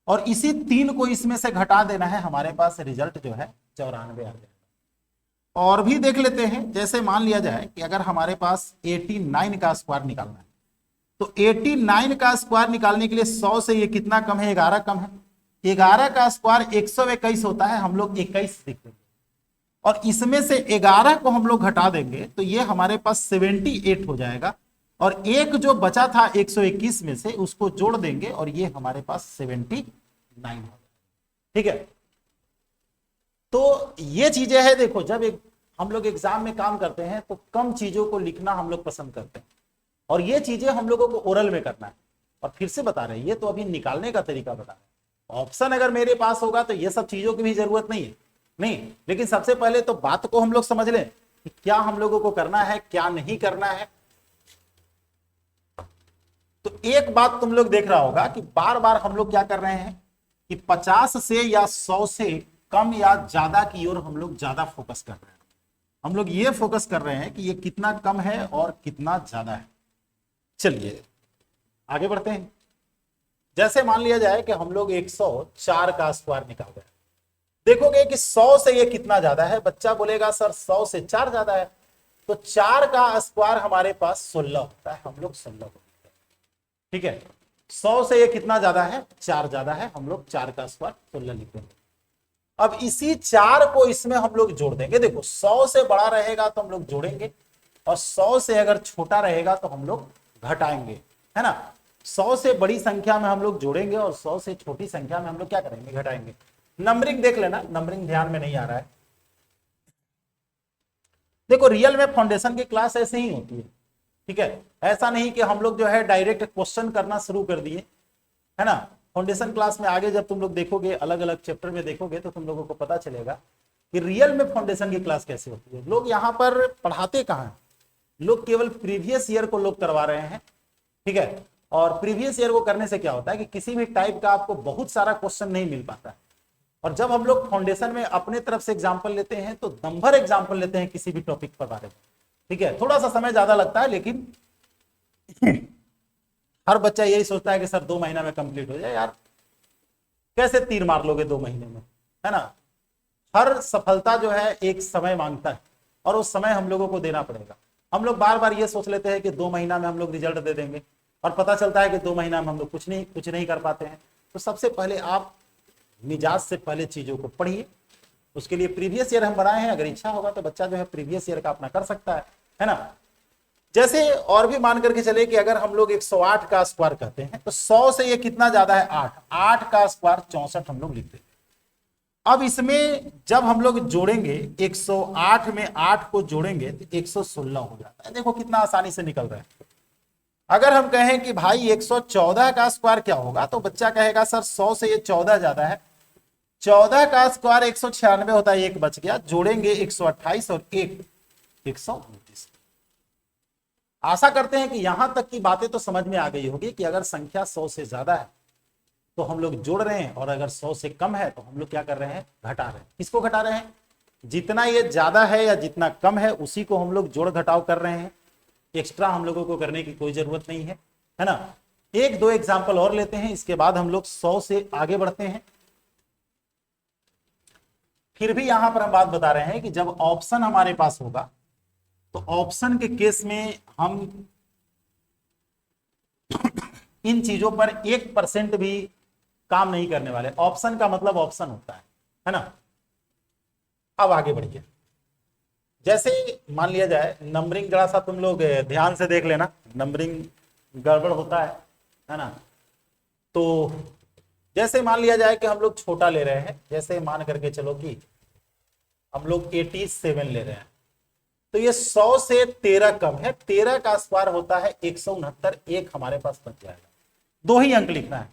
[SPEAKER 1] और इसी 3 को इसमें से घटा देना है, हमारे पास रिजल्ट जो है 94 आ जाएगा। और भी देख लेते हैं, जैसे मान लिया जाए कि अगर हमारे पास 89 का स्क्वायर निकालना है, तो 89 का स्क्वायर निकालने के लिए 100 से ये कितना कम है, 11 कम है। 11 का स्क्वायर 121 होता है, हम लोग 21 लिख देंगे, और इसमें से 11 को हम लोग घटा देंगे तो ये हमारे पास 78 हो जाएगा, और एक जो बचा था 121 में से उसको जोड़ देंगे और ये हमारे पास 79 हो जाएगा, ठीक है? तो ये चीजें हैं। देखो जब हम लोग एग्जाम में काम करते हैं तो कम चीजों को लिखना हम लोग पसंद करते हैं, और ये चीजें हम लोगों को ओरल में करना है। और फिर से बता रहे हैं, ये तो अभी निकालने का तरीका बता रहे हैं। ऑप्शन अगर मेरे पास होगा तो ये सब चीजों की भी जरूरत नहीं है, नहीं। लेकिन सबसे पहले तो बात को हम लोग समझ लें कि क्या हम लोगों को करना है, क्या नहीं करना है। तो एक बात तुम लोग देख रहा होगा कि बार बार हम लोग क्या कर रहे हैं कि 50 से या 100 से कम या ज्यादा की ओर हम लोग ज्यादा फोकस कर रहे हैं। हम लोग ये फोकस कर रहे हैं कि ये कितना कम है और कितना ज्यादा है। चलिए आगे बढ़ते हैं। जैसे मान लिया जाए कि हम लोग 104 का स्क्वायर निकाल रहे हैं, देखोगे कि 100 से ये कितना ज्यादा है। बच्चा बोलेगा सर 100 से 4 ज्यादा है, तो 4 का स्क्वायर हमारे पास 16 होता है, हम लोग 16 को, ठीक है। 100 से ये कितना ज्यादा है, 4 ज्यादा है, हम लोग 4 का स्क्वायर 16 लिख देंगे। अब इसी 4 को इसमें हम लोग जोड़ देंगे। देखो 100 से बड़ा रहेगा तो हम लोग जोड़ेंगे, और 100 से अगर छोटा रहेगा तो हम लोग घटाएंगे, है ना। 100 से बड़ी संख्या में हम लोग जोड़ेंगे और 100 से छोटी संख्या में हम लोग क्या करेंगे, घटाएंगे। नंबरिंग देख लेना, नंबरिंग ध्यान में नहीं आ रहा है। देखो रियल में फाउंडेशन की क्लास ऐसे ही होती है, ठीक है। ऐसा नहीं कि हम लोग जो है डायरेक्ट क्वेश्चन करना शुरू कर दिए, है ना। फाउंडेशन क्लास में आगे जब तुम लोग देखोगे, अलग अलग चैप्टर में देखोगे, तो तुम लोगों को पता चलेगा कि रियल में फाउंडेशन की क्लास कैसे होती है। लोग यहाँ पर पढ़ाते कहाँ हैं, लोग केवल प्रीवियस ईयर को लोग करवा रहे हैं, ठीक है। और प्रीवियस ईयर को करने से क्या होता है कि किसी भी टाइप का आपको बहुत सारा क्वेश्चन नहीं मिल पाता है। और जब हम लोग फाउंडेशन में अपने तरफ से एग्जाम्पल लेते हैं तो नंबर एग्जाम्पल लेते हैं किसी भी टॉपिक पर बारे में, ठीक है। थोड़ा सा समय ज्यादा लगता है, लेकिन हर बच्चा यही सोचता है कि सर 2 महीना में कंप्लीट हो जाए। यार कैसे तीर मार लोगे 2 महीने में, है ना। हर सफलता जो है एक समय मांगता है, और उस समय हम लोगों को देना पड़ेगा। हम लोग बार बार ये सोच लेते हैं कि 2 महीना में हम लोग रिजल्ट दे देंगे, और पता चलता है कि 2 महीना में हम लोग कुछ नहीं कर पाते हैं। तो सबसे पहले आप मिजाज से पहले चीजों को पढ़िए। उसके लिए प्रीवियस ईयर हम बनाए हैं, अगर इच्छा होगा तो बच्चा जो है प्रीवियस ईयर का अपना कर सकता है ना। जैसे और भी मान करके चले कि अगर हम लोग 108 का स्क्वायर कहते हैं तो 100 से ये कितना ज्यादा है, 8, 8 का स्क्वायर 64 हम लोग लिखते हैं। अब इसमें जब हम लोग जोड़ेंगे 108 में 8 को जोड़ेंगे तो 116 हो जाता है। देखो कितना आसानी से निकल रहा है। अगर हम कहें कि भाई 114 का स्क्वायर क्या होगा, तो बच्चा कहेगा सर 100 से ये 14 ज्यादा है। 14 का स्क्वायर 196 होता है, एक बच गया, जोड़ेंगे 128 और 129। आशा करते हैं कि यहां तक की बातें तो समझ में आ गई होगी कि अगर संख्या 100 से ज्यादा है तो हम लोग जोड़ रहे हैं, और अगर 100 से कम है तो हम लोग क्या कर रहे हैं, घटा रहे हैं। किसको घटा रहे हैं, जितना ये ज्यादा है या जितना कम है उसी को हम लोग जोड़ घटाव कर रहे हैं। एक्स्ट्रा हम लोगों को करने की कोई जरूरत नहीं है ना। 1-2 एग्जाम्पल और लेते हैं, इसके बाद हम लोग 100 से आगे बढ़ते हैं। फिर भी यहां पर हम बात बता रहे हैं कि जब ऑप्शन हमारे पास होगा तो ऑप्शन के केस में हम इन चीजों पर 1% भी काम नहीं करने वाले। ऑप्शन का मतलब ऑप्शन होता है ना। अब आगे बढ़िए। जैसे मान लिया जाए नंबरिंग, जरा सा तुम लोग ध्यान से देख लेना, नंबरिंग गड़बड़ होता है ना। तो जैसे मान लिया जाए कि हम लोग छोटा ले रहे हैं, जैसे मान करके चलो कि हम लोग 87 ले रहे हैं, तो ये 100 से 13 कम है। 13 का स्क्वायर होता है 169, एक हमारे पास बच जाएगा। 2 ही अंक लिखना है,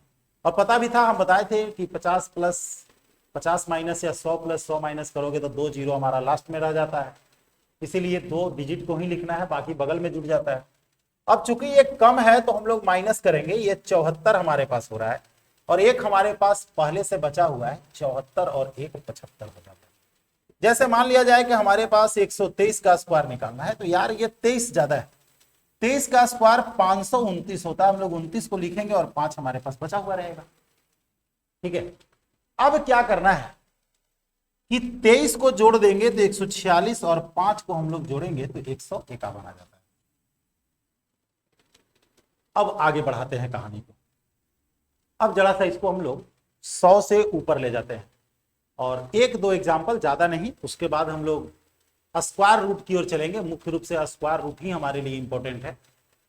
[SPEAKER 1] और पता भी था, हम बताए थे कि 50 प्लस 50 माइनस या 100 प्लस 100 माइनस करोगे तो 2 जीरो हमारा लास्ट में रह जाता है, इसीलिए 2 डिजिट को ही लिखना है, बाकी बगल में जुड़ जाता है। अब चूंकि ये कम है तो हम लोग माइनस करेंगे, ये 74 हमारे पास हो रहा है, और एक हमारे पास पहले से बचा हुआ है 74, और एक 75 हो जाता है। जैसे मान लिया जाए कि हमारे पास 123 का स्क्वायर निकालना है, तो यार ये 23 ज्यादा है। 23 का स्क्वायर 529 होता है, हम लोग 29 को लिखेंगे और 5 हमारे पास बचा हुआ रहेगा, ठीक है। अब क्या करना है कि 23 को जोड़ देंगे तो 146, और 5 को हम लोग जोड़ेंगे तो 151 आ जाता है। अब आगे बढ़ाते हैं कहानी को। अब जरा सा इसको हम लोग 100 से ऊपर ले जाते हैं, और 1-2 एग्जाम्पल, ज्यादा नहीं, उसके बाद हम लोग स्क्वायर रूट की ओर चलेंगे। मुख्य रूप से स्क्वायर रूट ही हमारे लिए इंपॉर्टेंट है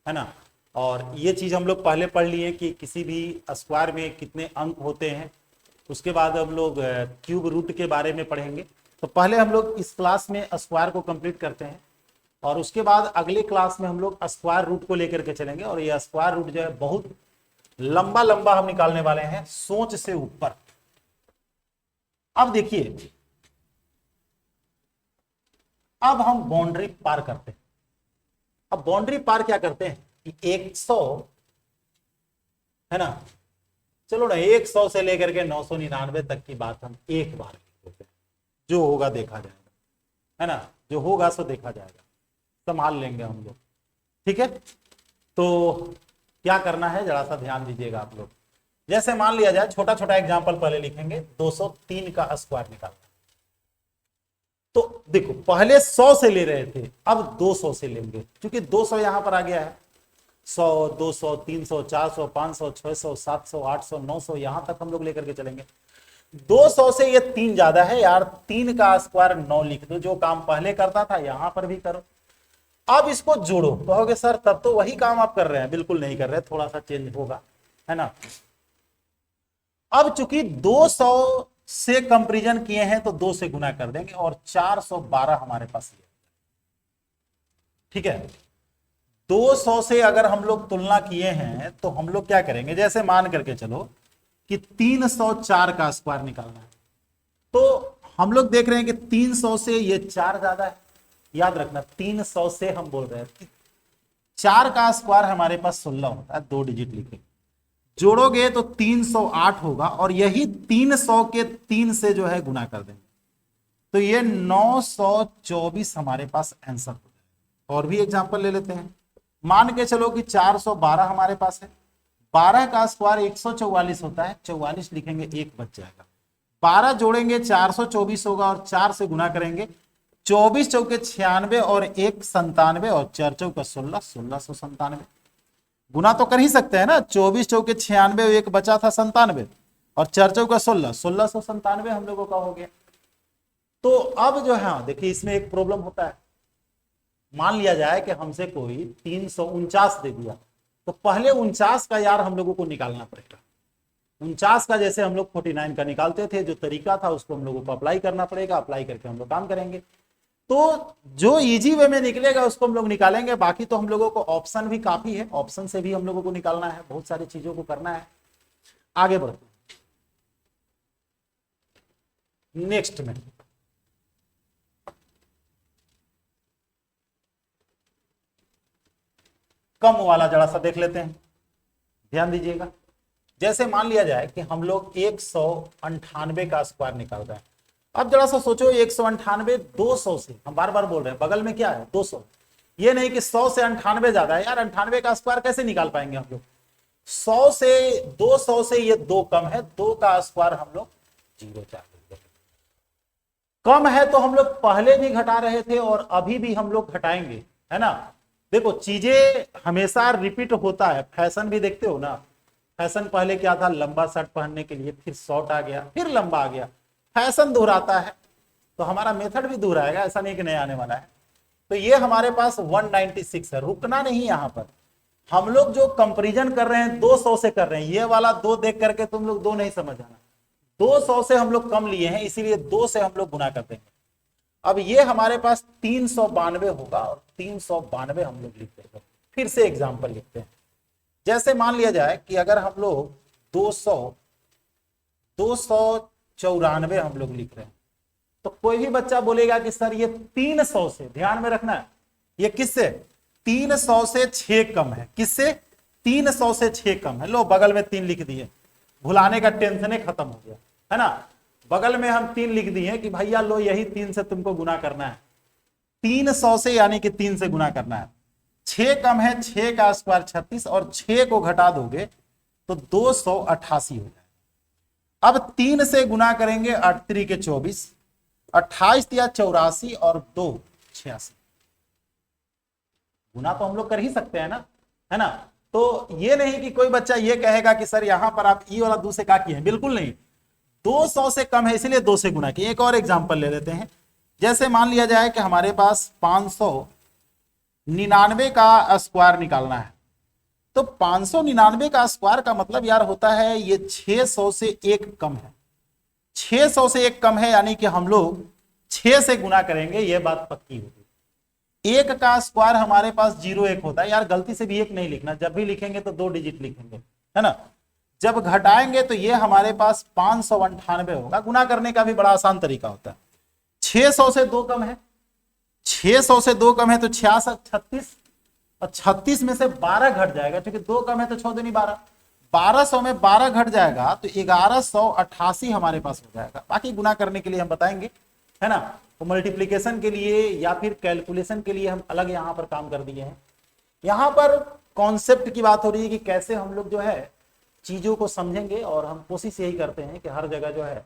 [SPEAKER 1] ना। और ये चीज हम लोग पहले पढ़ लिए कि किसी भी स्क्वायर में कितने अंक होते हैं। उसके बाद हम लोग क्यूब रूट के बारे में पढ़ेंगे। तो पहले हम लोग इस क्लास में स्क्वायर को कंप्लीट करते हैं, और उसके बाद अगले क्लास में हम लोग स्क्वायर रूट को लेकर के चलेंगे। और ये स्क्वायर रूट जो है बहुत लंबा लंबा हम निकालने वाले हैं, सोच से ऊपर। अब देखिए, अब हम बाउंड्री पार करते हैं। अब बाउंड्री पार क्या करते हैं कि 100 है ना, चलो ना 100 से लेकर के 999 तक की बात हम एक बार करते हैं। जो होगा देखा जाएगा, है ना, जो होगा सो देखा जाएगा, संभाल लेंगे हम लोग, ठीक है। तो क्या करना है जरा सा ध्यान दीजिएगा आप लोग। जैसे मान लिया जाए, छोटा छोटा एग्जांपल पहले लिखेंगे, 203 का स्क्वायर निकालना। तो देखो पहले 100 से ले रहे थे, अब 200 से लेंगे, क्योंकि 200 यहां पर आ गया है। 100, 200, 300, 400, 500, 600, 700, 800, 900 यहां तक हम लोग लेकर के चलेंगे। 200 से ये 3 ज्यादा है यार, 3 का स्क्वायर 9 लिख दो। जो काम पहले करता था यहां पर भी करो। अब इसको जोड़ो, कहोगे सर तब तो वही काम आप कर रहे हैं। बिल्कुल नहीं कर रहे, थोड़ा सा चेंज होगा, है ना। अब चूंकि 200 से कंपेरिजन किए हैं तो 2 से गुना कर देंगे और 412 हमारे पास ये, ठीक है। 200 से अगर हम लोग तुलना किए हैं तो हम लोग क्या करेंगे, जैसे मान करके चलो कि 304 का स्क्वायर निकालना है, तो हम लोग देख रहे हैं कि 300 से ये 4 ज्यादा है। याद रखना 300 से हम बोल रहे हैं 4 का स्क्वायर हमारे पास 16 होता है, 2 डिजिट लिखे, जोड़ोगे तो 308 होगा और यही 300 के 3 से जो है गुना कर देंगे तो ये 924 हमारे पास आंसर हो जाएगा। और भी एग्जांपल ले लेते हैं। मान के चलो कि 412 हमारे पास है, 12 का स्क्वायर 144 होता है, 44 लिखेंगे, 1 बच जाएगा। 12 जोड़ेंगे 424 होगा और 4 से गुना करेंगे, 24 चौके 96 और 1 97 और 4 चौके 16, 1697। गुना तो कर ही सकते हैं ना, 24 चौके 96, 1 बचा था 97 और 4 चौके 16, 1697 हम लोगों का हो गया। तो अब जो है देखिए इसमें एक प्रॉब्लम होता है। मान लिया जाए कि हमसे कोई 349 दे दिया, तो पहले 49 का यार हम लोगों को निकालना पड़ेगा। 49 का जैसे हम लोग 49 का निकालते थे, जो तरीका था उसको हम लोगों को अप्लाई करना पड़ेगा। अप्लाई करके हम लोग काम करेंगे, तो जो इजी वे में निकलेगा उसको हम लोग निकालेंगे। बाकी तो हम लोगों को ऑप्शन भी काफी है, ऑप्शन से भी हम लोगों को निकालना है, बहुत सारी चीजों को करना है। आगे बढ़ते नेक्स्ट में। कम वाला जरा सा देख लेते हैं, ध्यान दीजिएगा। जैसे मान लिया जाए कि हम लोग 198 का स्क्वायर निकाल रहे हैं। अब जरा सा सोचो, 198 200 से, हम बार बार बोल रहे हैं बगल में क्या है 200, ये नहीं कि 100 से 98 ज्यादा है। यार 98 का स्क्वायर कैसे निकाल पाएंगे हम लोग। 100 से 200 से ये 2 कम है, 2 का स्क्वायर हम लोग 0 4 कम है, तो हम लोग पहले भी घटा रहे थे और अभी भी हम लोग घटाएंगे, है ना। देखो चीजें हमेशा रिपीट होता है, फैशन भी देखते हो ना। फैशन पहले क्या था, लंबा शर्ट पहनने के लिए, फिर शॉर्ट आ गया, फिर लंबा आ गया। फैशन दोहराता है, तो हमारा मेथड भी दोहराएगा, ऐसा नहीं कि नया आने वाला है। तो ये हमारे पास 196 है, रुकना नहीं यहां पर। हम लोग जो कंपैरिजन कर रहे हैं 200 से कर रहे हैं, ये वाला 2 देख करके तुम लोग 2 नहीं समझ आना। 200 से हम लोग कम लिए हैं, इसीलिए 2 से हम लोग गुना कर देंगे। अब ये हमारे पास 392 होगा और 392 हम लोग लिख देंगे। फिर से एग्जाम्पल लिखते हैं। जैसे मान लिया जाए कि अगर हम लोग 294 हम लोग लिख रहे हैं, तो कोई भी बच्चा बोलेगा कि सर ये 300 से, ध्यान में रखना है, ये किससे 300 से 6 कम है। किससे 300 से 6 कम है। लो बगल में 3 लिख दिए, भुलाने का टेंशन खत्म हो गया, है ना। बगल में हम 3 लिख दिए कि भैया लो यही 3 से तुमको गुना करना है। 300 से यानी कि 3 से गुना करना है। 6 कम है, 6 का स्क्वायर 36 और 6 को घटा दोगे तो 288 हो जाएगा। अब 3 से गुना करेंगे, 8 3 के 24, 28 या 84 और 2 86। गुना तो हम लोग कर ही सकते हैं ना, है ना। तो ये नहीं कि कोई बच्चा ये कहेगा कि सर यहां पर आप ई वाला 2 से क्या किए हैं, बिल्कुल नहीं। 200 से कम है इसलिए 2 से गुना किए। एक और एग्जांपल ले लेते हैं। जैसे मान लिया जाए कि हमारे पास 599 का स्क्वायर निकालना है, तो 599 का स्क्वायर का मतलब यार होता है ये 600 से 1 कम है। 600 से 1 कम है यानी कि हम लोग 6 से गुना करेंगे, ये बात पक्की होगी। 1 का स्क्वायर हमारे पास 01 होता है। यार गलती से भी 1 नहीं लिखना, जब भी लिखेंगे तो 2 डिजिट लिखेंगे, है ना। जब घटाएंगे तो ये हमारे पास 598 होगा। गुना करने का भी बड़ा आसान तरीका होता है। 600 से 2 कम है, 600 से 2 कम है तो 66 36, और 36 में से 12 घट जाएगा, क्योंकि 2 कम है तो 6 दूनी 12, 1200 में 12 घट जाएगा तो 1188 हमारे पास हो जाएगा। बाकी गुना करने के लिए हम बताएंगे, है ना। तो मल्टीप्लीकेशन के लिए या फिर कैलकुलेशन के लिए हम अलग यहां पर काम कर दिए हैं। यहां पर कॉन्सेप्ट की बात हो रही है कि कैसे हम लोग जो है चीजों को समझेंगे, और हम कोशिश यही करते हैं कि हर जगह जो है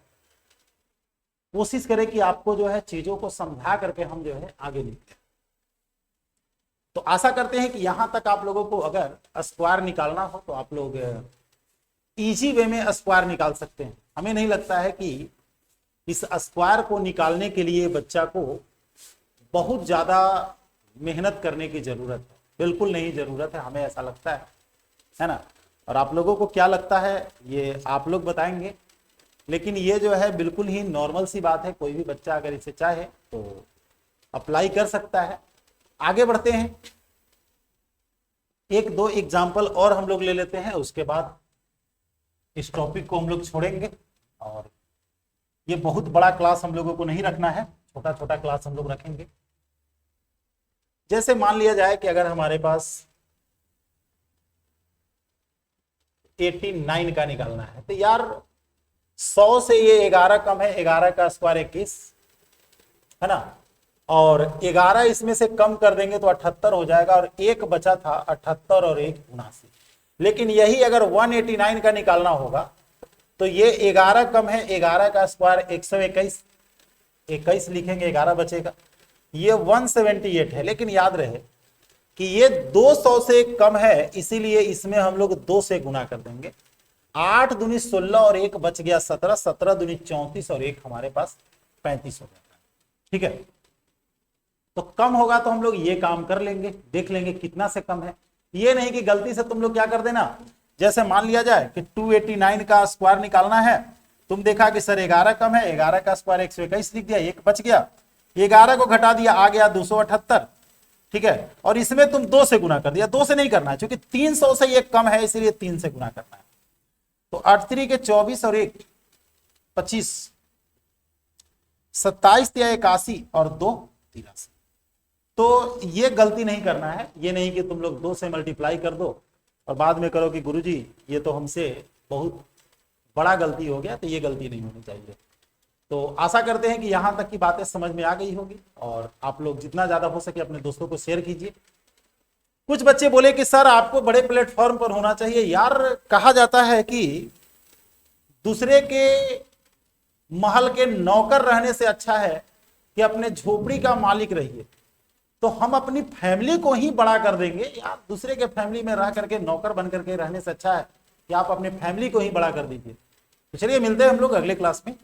[SPEAKER 1] कोशिश करें कि आपको जो है चीजों को समझा करके हम जो है आगे निकले। तो आशा करते हैं कि यहां तक आप लोगों को अगर स्क्वायर निकालना हो तो आप लोग इजी वे में स्क्वायर निकाल सकते हैं। हमें नहीं लगता है कि इस स्क्वायर को निकालने के लिए बच्चा को बहुत ज्यादा मेहनत करने की जरूरत है, बिल्कुल नहीं जरूरत है, हमें ऐसा लगता है ना। और आप लोगों को क्या लगता है ये आप लोग बताएंगे, लेकिन ये जो है बिल्कुल ही नॉर्मल सी बात है। कोई भी बच्चा अगर इसे चाहे तो अप्लाई कर सकता है। आगे बढ़ते हैं, एक दो एग्जाम्पल और हम लोग ले लेते हैं, उसके बाद इस टॉपिक को हम लोग छोड़ेंगे। और ये बहुत बड़ा क्लास हम लोगों को नहीं रखना है, छोटा छोटा क्लास हम लोग रखेंगे। जैसे मान लिया जाए कि अगर हमारे पास 89 का निकालना है, तो यार 100 से ये 11 कम है, 11 का स्क्वायर 21 है ना, और 11 इसमें से कम कर देंगे तो 78 हो जाएगा, और एक बचा था 78 और एक 79। लेकिन यही अगर 189 का निकालना होगा तो ये 11 कम है, 11 का स्क्वायर 121, 21 लिखेंगे, 11 बचेगा, ये 178 है। लेकिन याद रहे कि ये 200 से कम है, इसीलिए इसमें हम लोग 2 से गुना कर देंगे। 8 दूनी 16 और एक बच गया 17, 17 दूनी 34 और एक हमारे पास 35 हो जाएगा। ठीक है, तो कम होगा तो हम लोग ये काम कर लेंगे, देख लेंगे कितना से कम है। ये नहीं कि गलती से तुम लोग क्या कर देना, जैसे मान लिया जाए कि 289 का स्क्वायर निकालना है, तुम देखा कि सर 11 कम है, 11 का स्क्वायर 121 लिख दिया, एक बच गया, 11 को घटा दिया, आ गया 278। ठीक है, और इसमें तुम 2 से गुना कर दिया। 2 से नहीं करना है क्योंकि 300 से ये कम है, इसलिए 3 से गुना करना है। तो 8 3 के 24 और 1 25, 27 या 81 और 2 83। तो ये गलती नहीं करना है, ये नहीं कि तुम लोग 2 से मल्टीप्लाई कर दो और बाद में करो कि गुरुजी ये तो हमसे बहुत बड़ा गलती हो गया। तो ये गलती नहीं होनी चाहिए। तो आशा करते हैं कि यहां तक की बातें समझ में आ गई होगी, और आप लोग जितना ज्यादा हो सके अपने दोस्तों को शेयर कीजिए। कुछ बच्चे बोले कि सर आपको बड़े प्लेटफॉर्म पर होना चाहिए। यार कहा जाता है कि दूसरे के महल के नौकर रहने से अच्छा है कि अपने झोपड़ी का मालिक रहिए। तो हम अपनी फैमिली को ही बड़ा कर देंगे यार, दूसरे के फैमिली में रह करके नौकर बन करके रहने से अच्छा है कि आप अपने फैमिली को ही बड़ा कर दीजिए। तो चलिए मिलते हैं हम लोग अगले क्लास में।